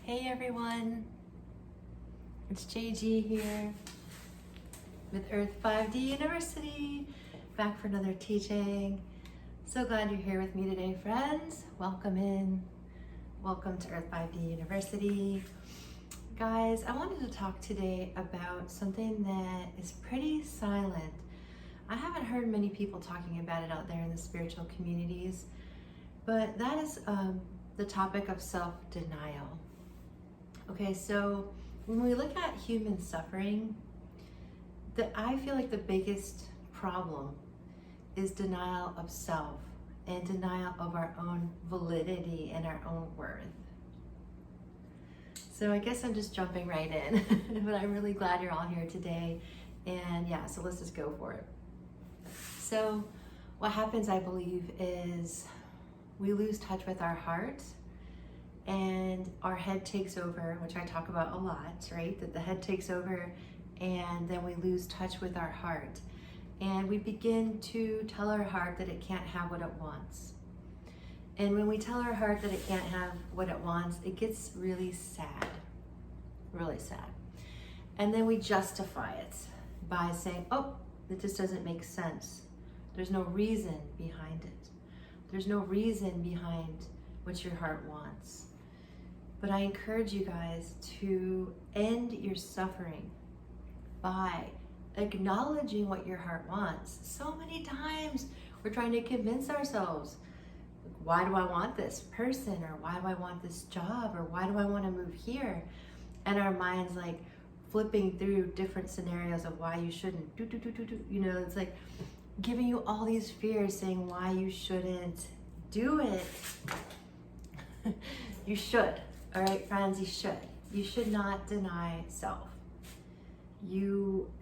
Hey everyone, it's JG here with Earth-5D University, back for another teaching. So glad you're here with me today, friends. Welcome in. Welcome to Earth-5D University. Guys, I wanted to talk today about something that is pretty silent. I haven't heard many people talking about it out there in the spiritual communities, but that is the topic of self-denial. Okay, so when we look at human suffering, I feel like the biggest problem is denial of self and denial of our own validity and our own worth. So I guess I'm just jumping right in, but I'm really glad you're all here today. And yeah, so let's just go for it. So what happens, I believe, is we lose touch with our heart and our head takes over, which I talk about a lot, right? That the head takes over and then we lose touch with our heart. And we begin to tell our heart that it can't have what it wants. And when we tell our heart that it can't have what it wants, it gets really sad, really sad. And then we justify it by saying, oh, it just doesn't make sense. There's no reason behind it. There's no reason behind what your heart wants. But I encourage you guys to end your suffering by acknowledging what your heart wants. So many times we're trying to convince ourselves, why do I want this person? Or why do I want this job? Or why do I want to move here? And our mind's like flipping through different scenarios of why you shouldn't. You know, it's like giving you all these fears saying why you shouldn't do it. You should. All right, friends, you should. You should not deny self.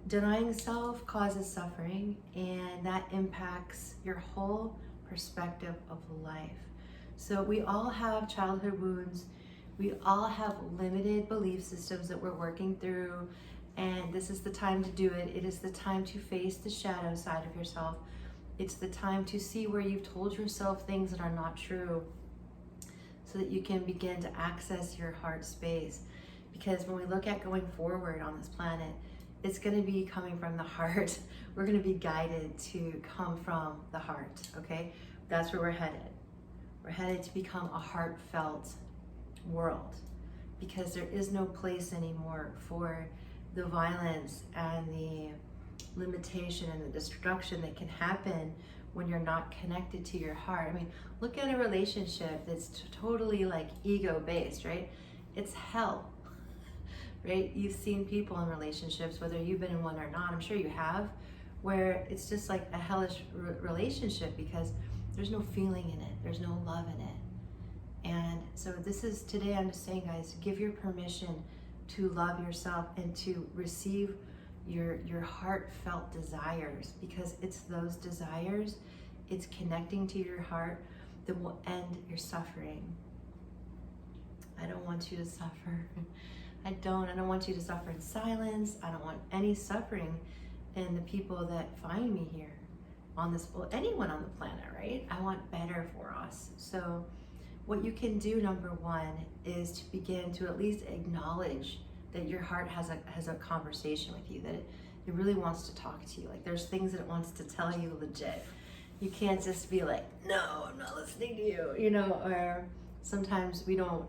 Denying self causes suffering, and that impacts your whole perspective of life. So we all have childhood wounds. We all have limited belief systems that we're working through, and this is the time to do it. It is the time to face the shadow side of yourself. It's the time to see where you've told yourself things that are not true, so that you can begin to access your heart space. Because when we look at going forward on this planet, it's going to be coming from the heart. We're going to be guided to come from the heart, okay? That's where we're headed. We're headed to become a heartfelt world, because there is no place anymore for the violence and the limitation and the destruction that can happen when you're not connected to your heart. I mean, look at a relationship that's totally like ego-based, right? It's hell, right? You've seen people in relationships, whether you've been in one or not, I'm sure you have, where it's just like a hellish relationship because there's no feeling in it, there's no love in it. And so today I'm just saying, guys, give your permission to love yourself and to receive your heartfelt desires, because it's those desires, it's connecting to your heart that will end your suffering. I don't want you to suffer. I don't want you to suffer in silence. I don't want any suffering in the people that find me here on this, well, anyone on the planet, right? I want better for us. So what you can do, number one, is to begin to at least acknowledge that your heart has a conversation with you, that it really wants to talk to you. Like there's things that it wants to tell you legit. You can't just be like, no, I'm not listening to you, you know, or sometimes we don't,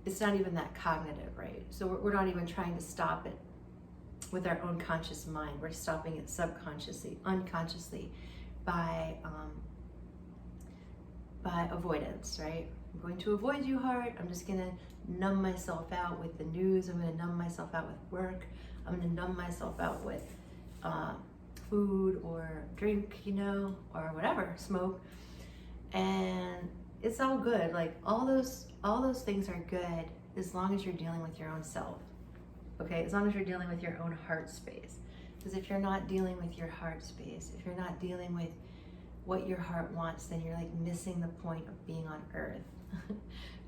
it's not even that cognitive, right? So we're not even trying to stop it with our own conscious mind. We're stopping it subconsciously, unconsciously by avoidance, right? I'm going to avoid you, heart. I'm just gonna numb myself out with the news. I'm gonna numb myself out with work. I'm gonna numb myself out with food or drink, you know, or whatever, smoke. And it's all good. Like all those things are good as long as you're dealing with your own self. Okay, as long as you're dealing with your own heart space. Because if you're not dealing with your heart space, if you're not dealing with what your heart wants, then you're like missing the point of being on earth.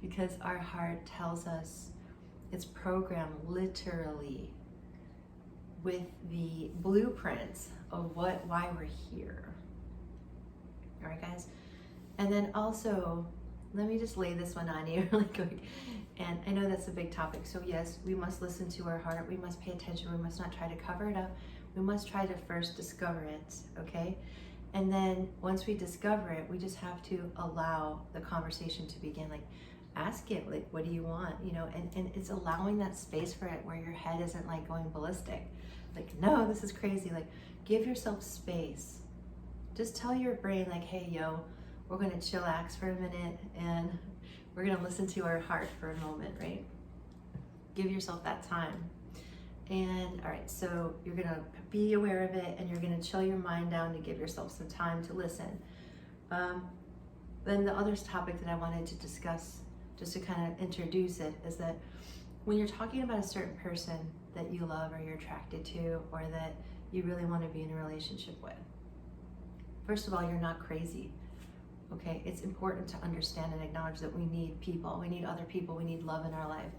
Because our heart tells us, it's programmed literally with the blueprints of why we're here. All right, guys? And then also, let me just lay this one on you really quick. And I know that's a big topic. So yes, we must listen to our heart. We must pay attention. We must not try to cover it up. We must try to first discover it, okay? And then once we discover it, we just have to allow the conversation to begin. Like, ask it, like, what do you want? You know, and it's allowing that space for it where your head isn't like going ballistic. Like, no, this is crazy. Like, give yourself space. Just tell your brain, like, hey, yo, we're gonna chillax for a minute and we're gonna listen to our heart for a moment, right? Give yourself that time. And all right, so you're gonna be aware of it and you're gonna chill your mind down to give yourself some time to listen. Then the other topic that I wanted to discuss, just to kind of introduce it, is that when you're talking about a certain person that you love or you're attracted to or that you really want to be in a relationship with, first of all, you're not crazy. Okay, it's important to understand and acknowledge that we need people, we need other people, we need love in our life.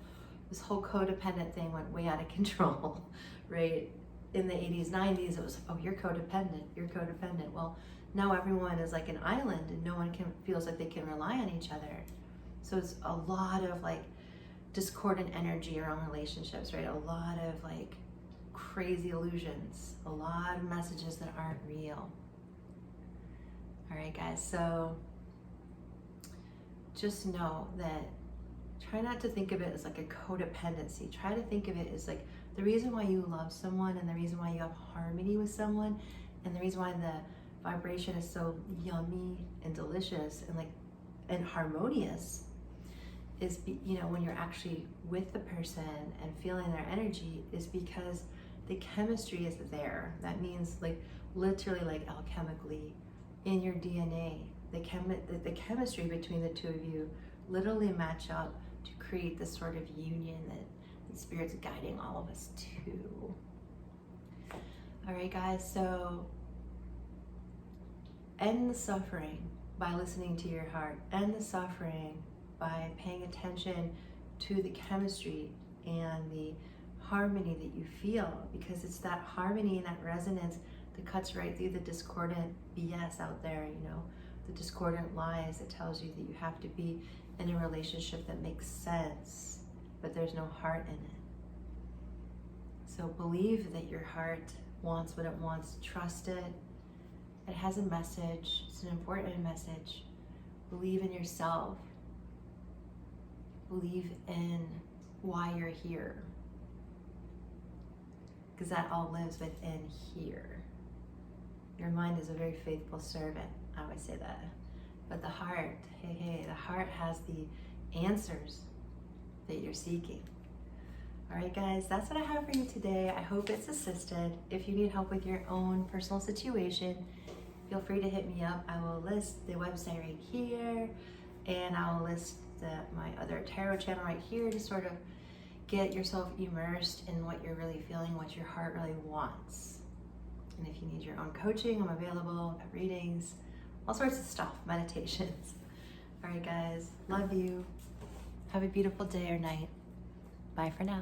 This whole codependent thing went way out of control, right? In the 80s, 90s, it was, oh, you're codependent, you're codependent. Well, now everyone is like an island and no one feels like they can rely on each other. So it's a lot of like discordant energy around relationships, right? A lot of like crazy illusions, a lot of messages that aren't real. All right, guys, so just know that try not to think of it as like a codependency. Try to think of it as like the reason why you love someone and the reason why you have harmony with someone and the reason why the vibration is so yummy and delicious and harmonious is, you know, when you're actually with the person and feeling their energy, is because the chemistry is there. That means like literally like alchemically in your DNA, the chemistry between the two of you literally match up to create this sort of union that the Spirit's guiding all of us to. All right, guys, so end the suffering by listening to your heart. End the suffering by paying attention to the chemistry and the harmony that you feel, because it's that harmony and that resonance that cuts right through the discordant BS out there, you know, the discordant lies that tells you that you have to be in a relationship that makes sense, but there's no heart in it. So believe that your heart wants what it wants. Trust it. It has a message. It's an important message. Believe in yourself. Believe in why you're here, because that all lives within here. Your mind is a very faithful servant. I always say that. But the heart, hey, the heart has the answers that you're seeking. All right, guys, that's what I have for you today. I hope it's assisted. If you need help with your own personal situation, feel free to hit me up. I will list the website right here, and I'll list my other tarot channel right here to sort of get yourself immersed in what you're really feeling, what your heart really wants. And if you need your own coaching, I'm available. I've got readings, all sorts of stuff, meditations. All right, guys, love you. Have a beautiful day or night. Bye for now.